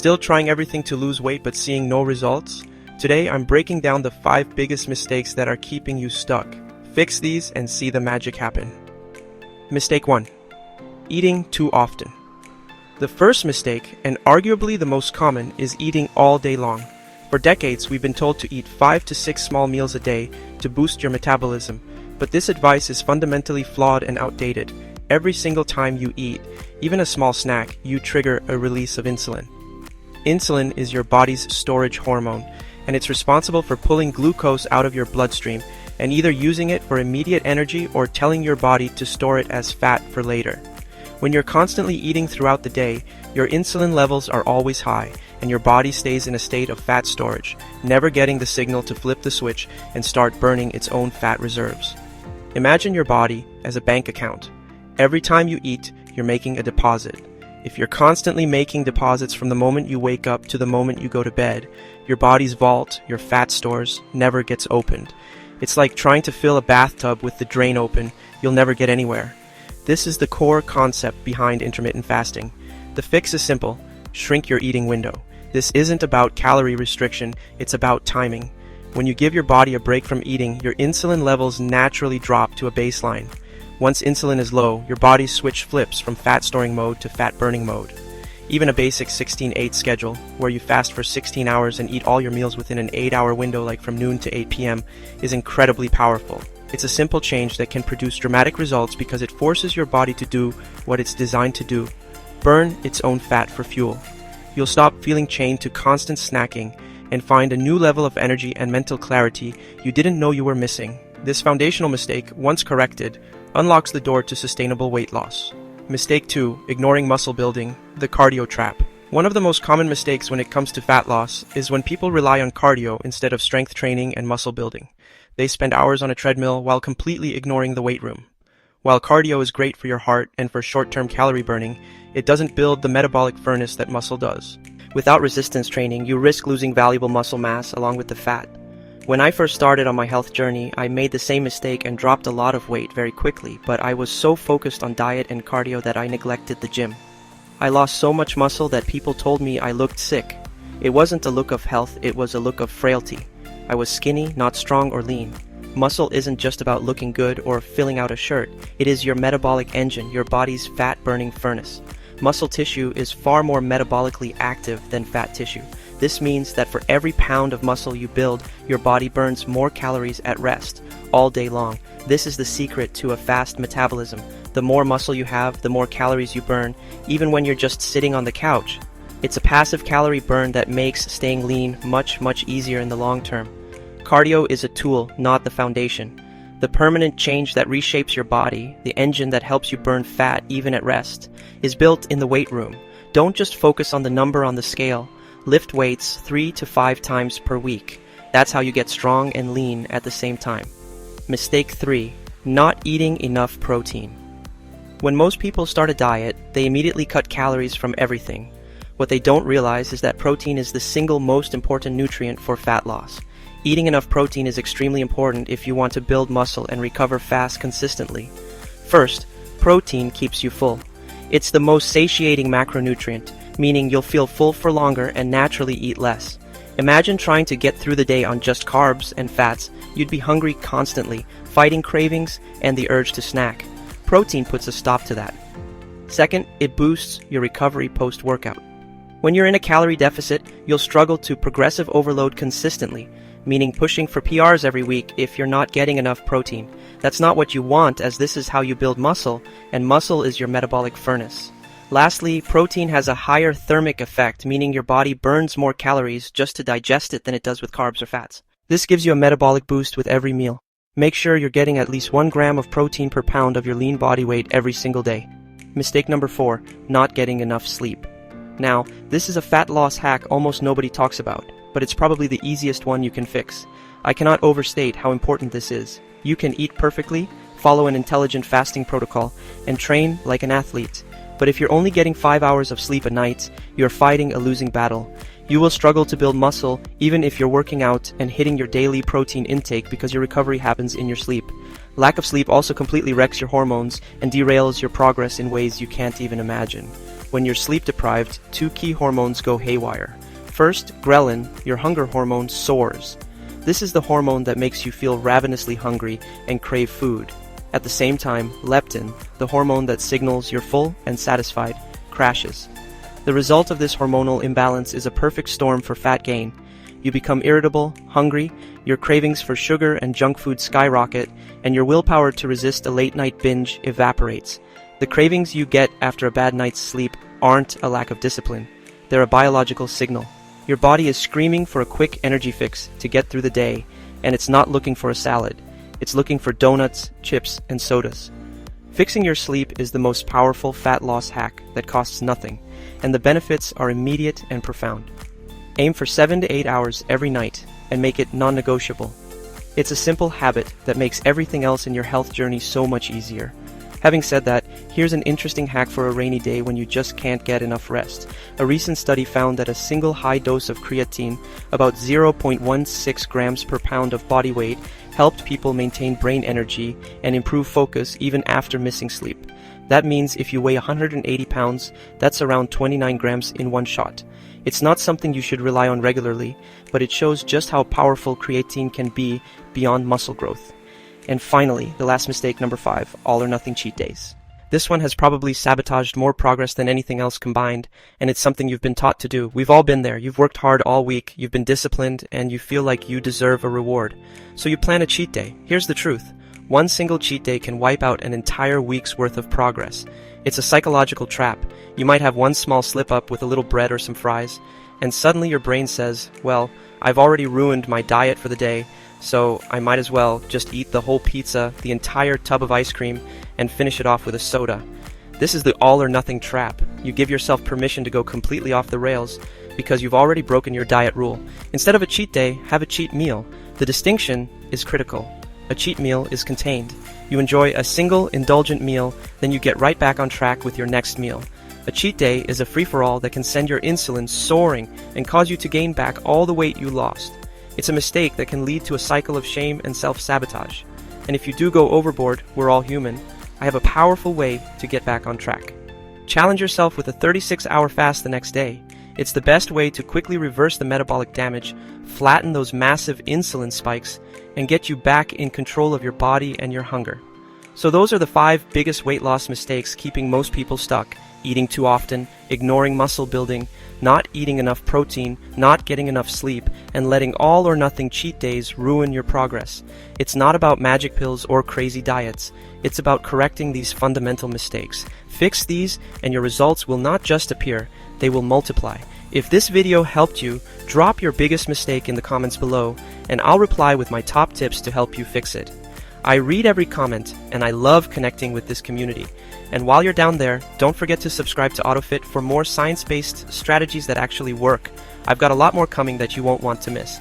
Still trying everything to lose weight but seeing no results? Today I'm breaking down the 5 biggest mistakes that are keeping you stuck. Fix these and see the magic happen. Mistake 1. Eating too often. The first mistake, and arguably the most common, is eating all day long. For decades, we've been told to eat 5 to 6 small meals a day to boost your metabolism, but this advice is fundamentally flawed and outdated. Every single time you eat, even a small snack, you trigger a release of insulin. Insulin is your body's storage hormone, and it's responsible for pulling glucose out of your bloodstream and either using it for immediate energy or telling your body to store it as fat for later. When you're constantly eating throughout the day, your insulin levels are always high, and your body stays in a state of fat storage, never getting the signal to flip the switch and start burning its own fat reserves. Imagine your body as a bank account. Every time you eat, you're making a deposit. If you're constantly making deposits from the moment you wake up to the moment you go to bed, your body's vault, your fat stores, never gets opened. It's like trying to fill a bathtub with the drain open. You'll never get anywhere. This is the core concept behind intermittent fasting. The fix is simple: shrink your eating window. This isn't about calorie restriction, it's about timing. When you give your body a break from eating, your insulin levels naturally drop to a baseline. Once insulin is low, your body's switch flips from fat storing mode to fat burning mode. Even a basic 16-8 schedule, where you fast for 16 hours and eat all your meals within an 8-hour window like from noon to 8 p.m., is incredibly powerful. It's a simple change that can produce dramatic results because it forces your body to do what it's designed to do: burn its own fat for fuel. You'll stop feeling chained to constant snacking and find a new level of energy and mental clarity you didn't know you were missing. This foundational mistake, once corrected, unlocks the door to sustainable weight loss. Mistake 2. Ignoring muscle building, the cardio trap. One of the most common mistakes when it comes to fat loss is when people rely on cardio instead of strength training and muscle building. They spend hours on a treadmill while completely ignoring the weight room. While cardio is great for your heart and for short-term calorie burning, it doesn't build the metabolic furnace that muscle does. Without resistance training, you risk losing valuable muscle mass along with the fat. When I first started on my health journey, I made the same mistake and dropped a lot of weight very quickly, but I was so focused on diet and cardio that I neglected the gym. I lost so much muscle that people told me I looked sick. It wasn't a look of health, it was a look of frailty. I was skinny, not strong or lean. Muscle isn't just about looking good or filling out a shirt. It is your metabolic engine, your body's fat-burning furnace. Muscle tissue is far more metabolically active than fat tissue. This means that for every pound of muscle you build, your body burns more calories at rest, all day long. This is the secret to a fast metabolism. The more muscle you have, the more calories you burn, even when you're just sitting on the couch. It's a passive calorie burn that makes staying lean much easier in the long term. Cardio is a tool, not the foundation. The permanent change that reshapes your body, the engine that helps you burn fat even at rest, is built in the weight room. Don't just focus on the number on the scale. Lift weights 3 to 5 times per week. That's how you get strong and lean at the same time. Mistake 3. Not eating enough protein. When most people start a diet, they immediately cut calories from everything. What they don't realize is that protein is the single most important nutrient for fat loss. Eating enough protein is extremely important if you want to build muscle and recover fast consistently. First, protein keeps you full. It's the most satiating macronutrient, meaning you'll feel full for longer and naturally eat less. Imagine trying to get through the day on just carbs and fats. You'd be hungry constantly, fighting cravings and the urge to snack. Protein puts a stop to that. Second, it boosts your recovery post-workout. When you're in a calorie deficit, you'll struggle to progressive overload consistently, meaning pushing for PRs every week if you're not getting enough protein. That's not what you want, as this is how you build muscle, and muscle is your metabolic furnace. Lastly, protein has a higher thermic effect, meaning your body burns more calories just to digest it than it does with carbs or fats. This gives you a metabolic boost with every meal. Make sure you're getting at least 1 gram of protein per pound of your lean body weight every single day. Mistake number 4, not getting enough sleep. Now, this is a fat loss hack almost nobody talks about, but it's probably the easiest one you can fix. I cannot overstate how important this is. You can eat perfectly, follow an intelligent fasting protocol, and train like an athlete. But if you're only getting 5 hours of sleep a night, you're fighting a losing battle. You will struggle to build muscle even if you're working out and hitting your daily protein intake because your recovery happens in your sleep. Lack of sleep also completely wrecks your hormones and derails your progress in ways you can't even imagine. When you're sleep deprived, two key hormones go haywire. First, ghrelin, your hunger hormone, soars. This is the hormone that makes you feel ravenously hungry and crave food. At the same time, leptin, the hormone that signals you're full and satisfied, crashes. The result of this hormonal imbalance is a perfect storm for fat gain. You become irritable, hungry, your cravings for sugar and junk food skyrocket, and your willpower to resist a late-night binge evaporates. The cravings you get after a bad night's sleep aren't a lack of discipline. They're a biological signal. Your body is screaming for a quick energy fix to get through the day, and it's not looking for a salad. It's looking for donuts, chips, and sodas. Fixing your sleep is the most powerful fat loss hack that costs nothing, and the benefits are immediate and profound. Aim for 7 to 8 hours every night and make it non-negotiable. It's a simple habit that makes everything else in your health journey so much easier. Having said that, here's an interesting hack for a rainy day when you just can't get enough rest. A recent study found that a single high dose of creatine, about 0.16 grams per pound of body weight, helped people maintain brain energy and improve focus even after missing sleep. That means if you weigh 180 pounds, that's around 29 grams in one shot. It's not something you should rely on regularly, but it shows just how powerful creatine can be beyond muscle growth. And finally, the last mistake, number 5, all or nothing cheat days. This one has probably sabotaged more progress than anything else combined, and it's something you've been taught to do. We've all been there. You've worked hard all week, you've been disciplined, and you feel like you deserve a reward. So you plan a cheat day. Here's the truth. One single cheat day can wipe out an entire week's worth of progress. It's a psychological trap. You might have one small slip-up with a little bread or some fries, and suddenly your brain says, well, I've already ruined my diet for the day, so I might as well just eat the whole pizza, the entire tub of ice cream, and finish it off with a soda. This is the all-or-nothing trap. You give yourself permission to go completely off the rails because you've already broken your diet rule. Instead of a cheat day, have a cheat meal. The distinction is critical. A cheat meal is contained. You enjoy a single indulgent meal, then you get right back on track with your next meal. A cheat day is a free-for-all that can send your insulin soaring and cause you to gain back all the weight you lost. It's a mistake that can lead to a cycle of shame and self-sabotage. And if you do go overboard, we're all human, I have a powerful way to get back on track. Challenge yourself with a 36-hour fast the next day. It's the best way to quickly reverse the metabolic damage, flatten those massive insulin spikes, and get you back in control of your body and your hunger. So those are the 5 biggest weight loss mistakes keeping most people stuck. Eating too often, ignoring muscle building, not eating enough protein, not getting enough sleep, and letting all or nothing cheat days ruin your progress. It's not about magic pills or crazy diets. It's about correcting these fundamental mistakes. Fix these and your results will not just appear, they will multiply. If this video helped you, drop your biggest mistake in the comments below, and I'll reply with my top tips to help you fix it. I read every comment, and I love connecting with this community. And while you're down there, don't forget to subscribe to AutoFit for more science-based strategies that actually work. I've got a lot more coming that you won't want to miss.